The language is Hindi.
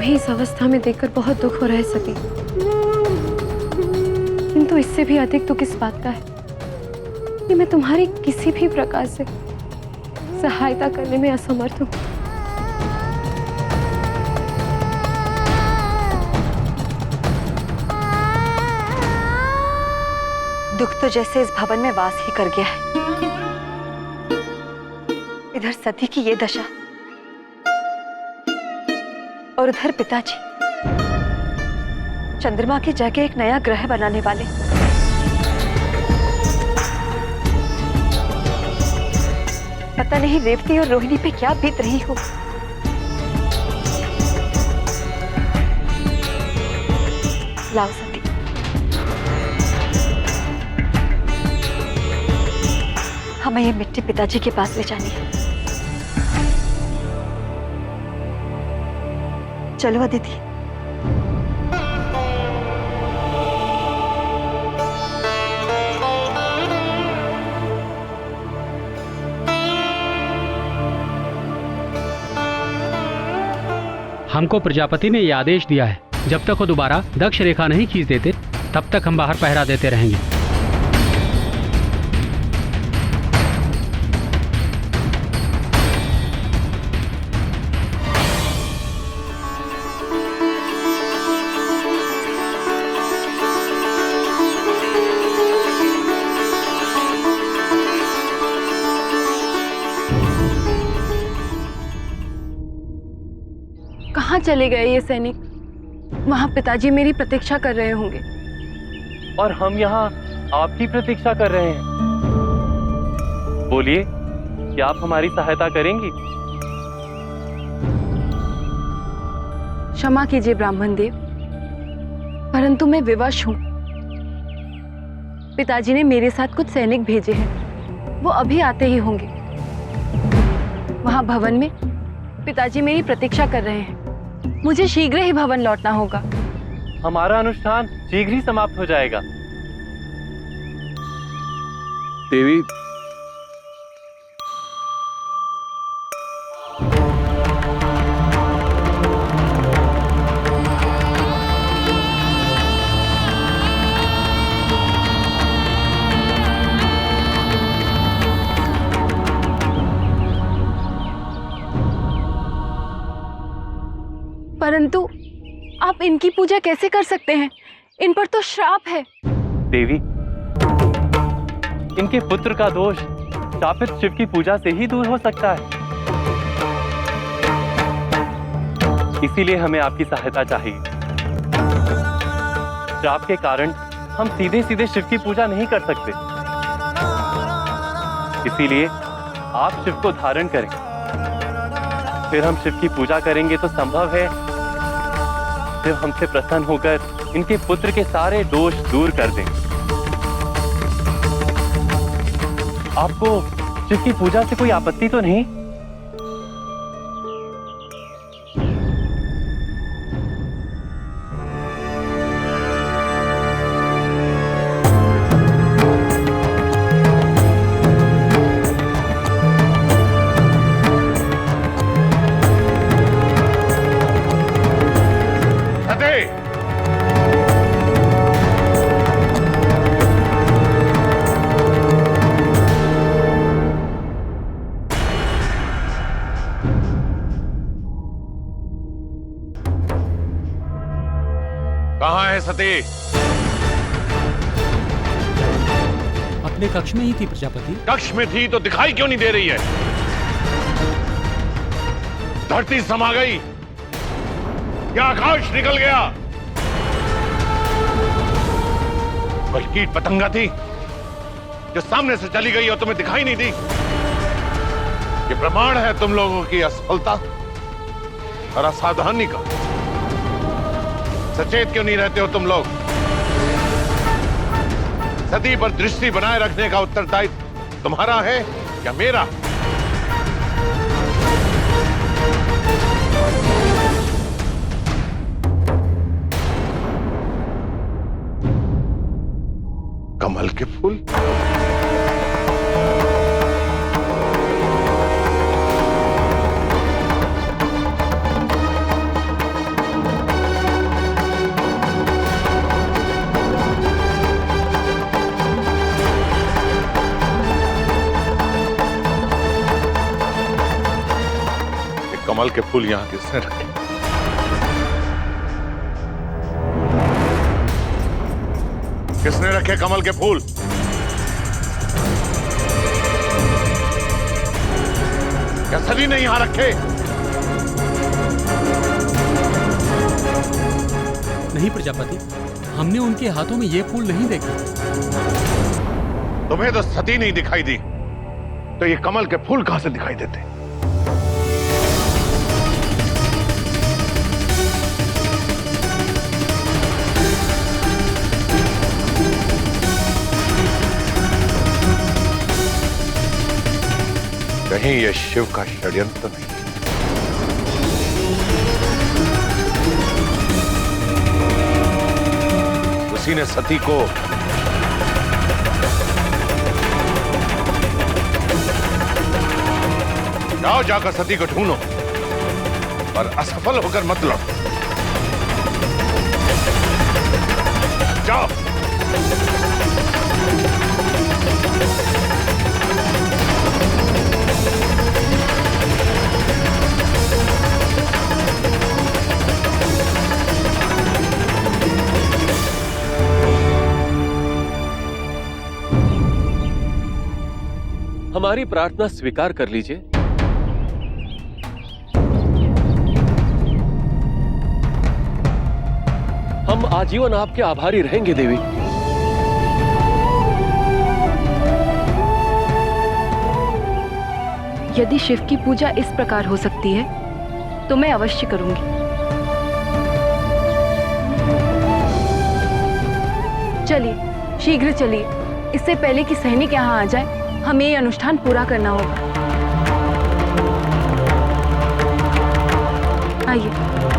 तुम्हें इस अवस्था में देखकर बहुत दुख हो रहा है सती, किंतु इससे भी अधिक दुख इस बात का है कि मैं तुम्हारी किसी भी प्रकार से सहायता करने में असमर्थ हूँ। दुख तो जैसे इस भवन में वास ही कर गया है, इधर सती की ये दशा और उधर पिताजी चंद्रमा की जगह एक नया ग्रह बनाने वाले। पता नहीं रेवती और रोहिणी पे क्या बीत रही हो। लाओ सती, हमें ये मिट्टी पिताजी के पास ले जानी है। चलो अदिति। हमको प्रजापति ने यह आदेश दिया है, जब तक वो दोबारा दक्ष रेखा नहीं खींच देते तब तक हम बाहर पहरा देते रहेंगे। कहाँ चले गए ये सैनिक? वहां पिताजी मेरी प्रतीक्षा कर रहे होंगे। और हम यहाँ आपकी प्रतीक्षा कर रहे हैं। बोलिए, क्या आप हमारी सहायता करेंगी? क्षमा कीजिए ब्राह्मण देव, परंतु मैं विवश हूं। पिताजी ने मेरे साथ कुछ सैनिक भेजे हैं, वो अभी आते ही होंगे। वहां भवन में पिताजी मेरी प्रतीक्षा कर रहे हैं। मुझे शीघ्र ही भवन लौटना होगा। हमारा अनुष्ठान शीघ्र ही समाप्त हो जाएगा। देवी, परंतु आप इनकी पूजा कैसे कर सकते हैं? इन पर तो श्राप है। देवी, इनके पुत्र का दोष शापित शिव की पूजा से ही दूर हो सकता है। इसीलिए हमें आपकी सहायता चाहिए। श्राप के कारण हम सीधे सीधे शिव की पूजा नहीं कर सकते। इसीलिए आप शिव को धारण करें, फिर हम शिव की पूजा करेंगे तो संभव है शिव हमसे प्रसन्न होकर इनके पुत्र के सारे दोष दूर कर दें। आपको शिव की पूजा से कोई आपत्ति तो नहीं? कहाँ है सती? अपने कक्ष में ही थी प्रजापति। कक्ष में थी तो दिखाई क्यों नहीं दे रही है? धरती समा गई या आकाश निकल गया? कोई कीट पतंगा थी जो सामने से चली गई और तुम्हें दिखाई नहीं दी? ये प्रमाण है तुम लोगों की असफलता और असावधानी का। सचेत क्यों नहीं रहते हो तुम लोग? सती पर दृष्टि बनाए रखने का उत्तरदायित्व तुम्हारा है या मेरा? कमल के फूल, कमल के फूल यहाँ किसने रखे? किसने रखे कमल के फूल? क्या सभी ने यहां रखे? नहीं प्रजापति, हमने उनके हाथों में ये फूल नहीं देखे। तुम्हें तो सती नहीं दिखाई दी, तो ये कमल के फूल कहां से दिखाई देते? कहीं यह शिव का षड्यंत्र नहीं? उसी ने सती को जाओ, जाकर सती को ढूंढो और असफल होकर मत लौटो। जाओ। हमारी प्रार्थना स्वीकार कर लीजिए। हम आजीवन आपके आभारी रहेंगे देवी। यदि शिव की पूजा इस प्रकार हो सकती है तो मैं अवश्य करूंगी। चलिए, शीघ्र चलिए, इससे पहले कि सैनिक यहाँ आ जाए, हमें ये अनुष्ठान पूरा करना होगा। आइए।